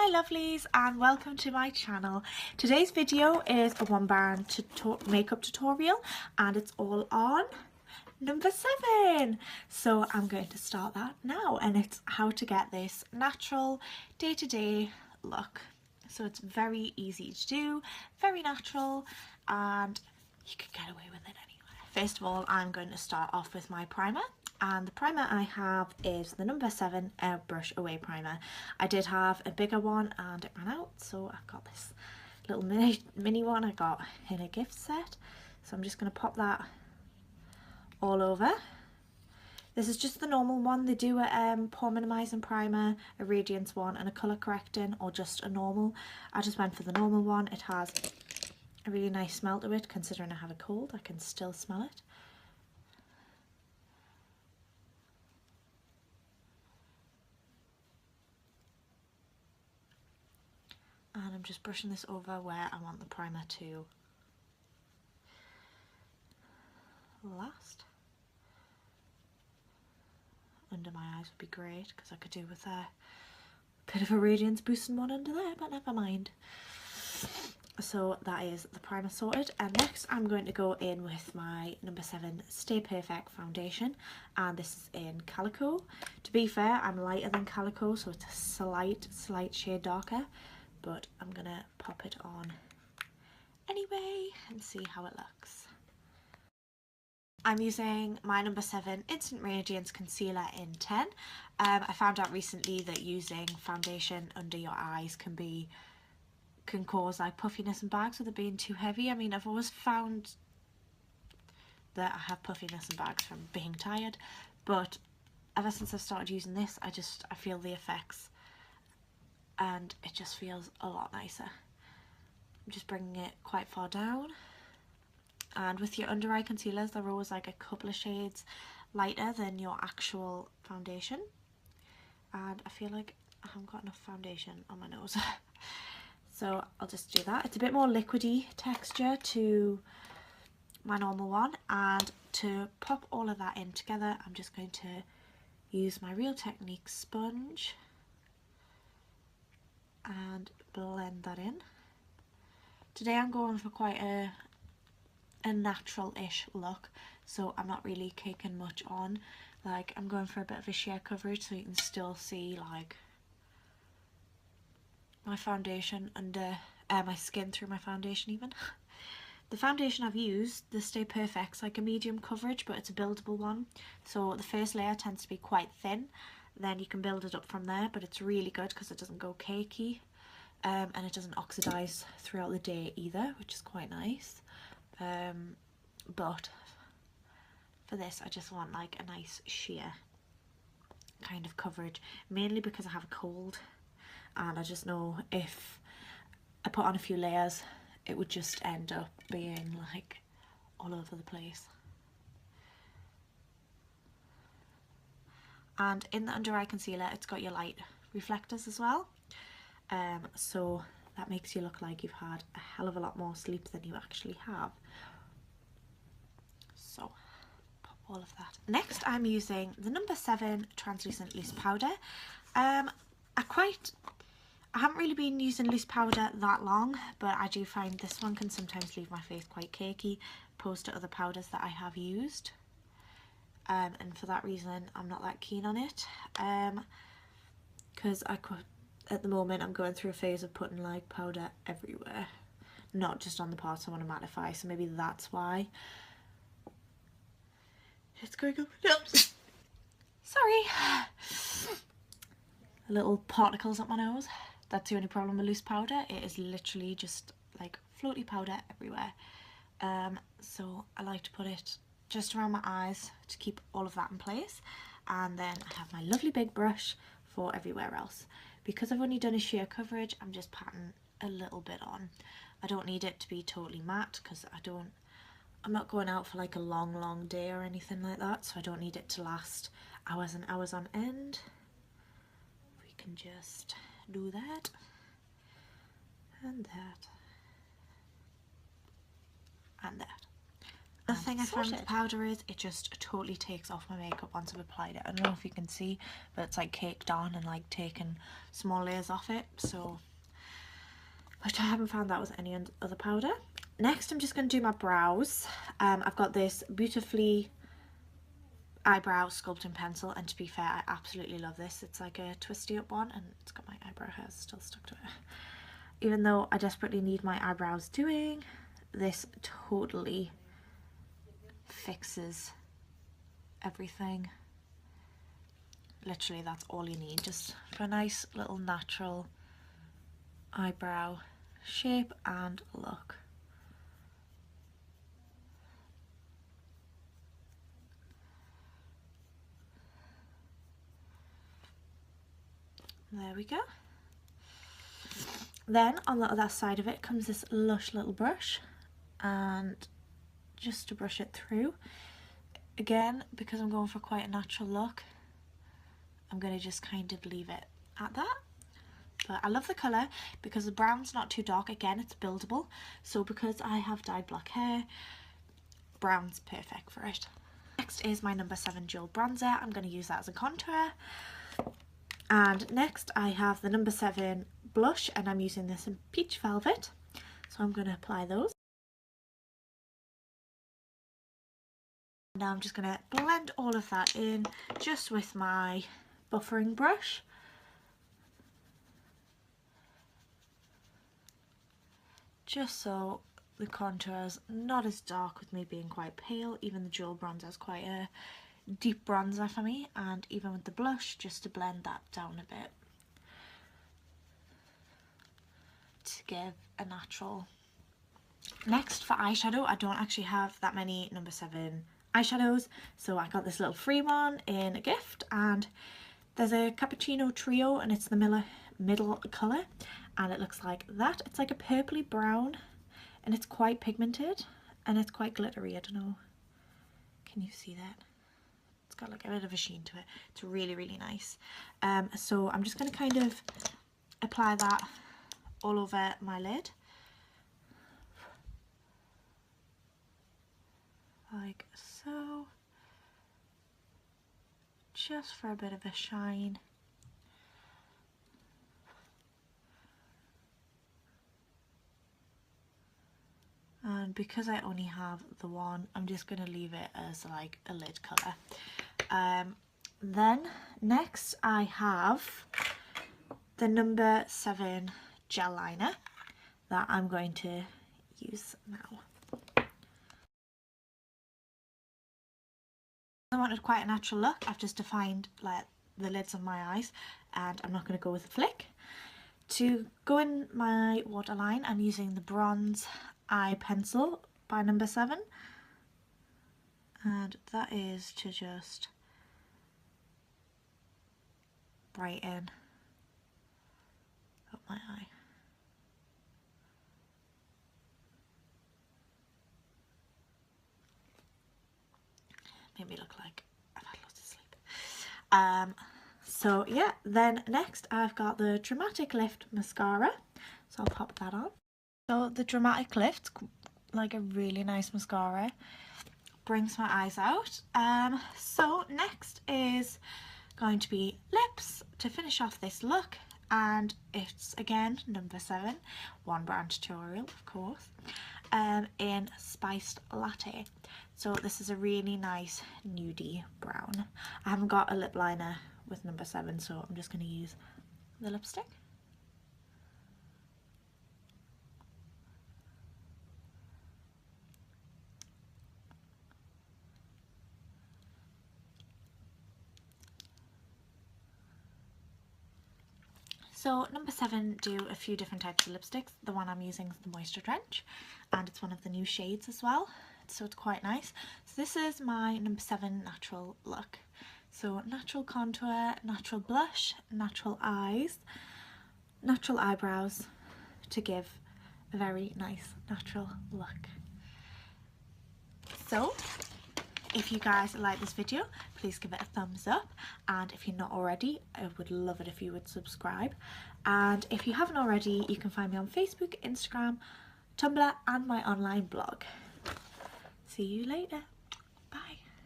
Hi lovelies and welcome to my channel. Today's video is a one band makeup tutorial and it's all on number 7. So I'm going to start that now, and it's how to get this natural day-to-day look. So it's very easy to do, very natural, and you can get away with it anywhere. First of all, I'm going to start off with my primer. And the primer I have is the number 7 Airbrush Away Primer. I did have a bigger one and it ran out, so I've got this little mini one I got in a gift set. So I'm just going to pop that all over. This is just the normal one. They do a pore minimising primer, a radiance one and a colour correcting, or just a normal. I just went for the normal one. It has a really nice smell to it. Considering I have a cold, I can still smell it. And I'm just brushing this over where I want the primer to last. Under my eyes would be great, because I could do with a bit of a radiance boosting one under there, but never mind. So that is the primer sorted, and next I'm going to go in with my number 7 Stay Perfect foundation, and this is in Calico. To be fair, I'm lighter than Calico, so it's a slight shade darker. But I'm gonna pop it on anyway and see how it looks. I'm using my number 7 Instant Radiance Concealer in 10. I found out recently that using foundation under your eyes can cause like puffiness and bags with it being too heavy. I mean, I've always found that I have puffiness and bags from being tired, but ever since I've started using this, I feel the effects. And it just feels a lot nicer. I'm just bringing it quite far down. And with your under eye concealers, they're always like a couple of shades lighter than your actual foundation. And I feel like I haven't got enough foundation on my nose. So I'll just do that. It's a bit more liquidy texture to my normal one. And to pop all of that in together, I'm just going to use my Real Techniques sponge and blend that in. Today I'm going for quite a natural-ish look, so I'm not really caking much on. Like, I'm going for a bit of a sheer coverage so you can still see like my foundation under my skin through my foundation even. The foundation I've used, the Stay Perfect's like a medium coverage, but it's a buildable one, so the first layer tends to be quite thin. Then you can build it up from there, but it's really good because it doesn't go cakey, and it doesn't oxidize throughout the day either, which is quite nice. But for this I just want like a nice sheer kind of coverage, mainly because I have a cold and I just know if I put on a few layers it would just end up being like all over the place. And in the under eye concealer it's got your light reflectors as well, so that makes you look like you've had a hell of a lot more sleep than you actually have. So pop all of that. Next I'm using the number 7 translucent loose powder. I haven't really been using loose powder that long, but I do find this one can sometimes leave my face quite cakey opposed to other powders that I have used. And for that reason I'm not that keen on it, because at the moment I'm going through a phase of putting like powder everywhere, not just on the parts I want to mattify, so maybe that's why it's going up and down. Sorry, little particles up my nose. That's the only problem with loose powder. It is literally just like floaty powder everywhere. So I like to put it just around my eyes to keep all of that in place, and then I have my lovely big brush for everywhere else. Because I've only done a sheer coverage, I'm just patting a little bit on. I don't need it to be totally matte because I'm not going out for like a long day or anything like that, so I don't need it to last hours and hours on end. We can just do that and that and that. The thing I found with the powder is it just totally takes off my makeup once I've applied it. I don't know if you can see, but it's like caked on and like taking small layers off it. So, which I haven't found that with any other powder. Next, I'm just going to do my brows. I've got this Beautifully eyebrow sculpting pencil, and to be fair, I absolutely love this. It's like a twisty up one, and it's got my eyebrow hairs still stuck to it. Even though I desperately need my eyebrows doing, this totally fixes everything. Literally, that's all you need, just for a nice little natural eyebrow shape and look. There we go. Then on the other side of it comes this lush little brush, and just to brush it through, again, because I'm going for quite a natural look, I'm going to just kind of leave it at that. But I love the colour because the brown's not too dark. Again, it's buildable, so because I have dyed black hair, brown's perfect for it. Next is my number 7 Jewel bronzer. I'm going to use that as a contour. And next I have the number 7 blush, and I'm using this in Peach Velvet, so I'm going to apply those. Now I'm just going to blend all of that in just with my buffering brush. Just so the contour's not as dark with me being quite pale. Even the Jewel bronzer is quite a deep bronzer for me, and even with the blush, just to blend that down a bit to give a natural. Next, for eyeshadow, I don't actually have that many number 7 eyeshadows, so I got this little free one in a gift, and there's a cappuccino trio, and it's the middle colour, and it looks like that. It's like a purpley brown, and it's quite pigmented, and it's quite glittery. I don't know, can you see that? It's got like a bit of a sheen to it. It's really, really nice. So I'm just going to kind of apply that all over my lid, like so, just for a bit of a shine. And because I only have the one, I'm just going to leave it as like a lid colour. Then next I have the number 7 gel liner that I'm going to use now. I wanted quite a natural look. I've just defined like the lids of my eyes, and I'm not going to go with a flick. To go in my waterline, I'm using the bronze eye pencil by number 7, and that is to just brighten up my eye. Made me look like I've had lots of sleep. So yeah, then next I've got the Dramatic Lift mascara, so I'll pop that on. So the Dramatic Lift, like a really nice mascara, brings my eyes out. So next is going to be lips to finish off this look, and it's again number 7, one brand tutorial of course, in Spiced Latte. So this is a really nice nudie brown. I haven't got a lip liner with number 7, so I'm just going to use the lipstick. So number 7 do a few different types of lipsticks. The one I'm using is the Moisture Drench, and it's one of the new shades as well, so it's quite nice. So this is my number 7 natural look. So natural contour, natural blush, natural eyes, natural eyebrows to give a very nice natural look. So if you guys like this video, please give it a thumbs up, and if you're not already, I would love it if you would subscribe. And if you haven't already, you can find me on Facebook, Instagram, Tumblr and my online blog. see you later. Bye.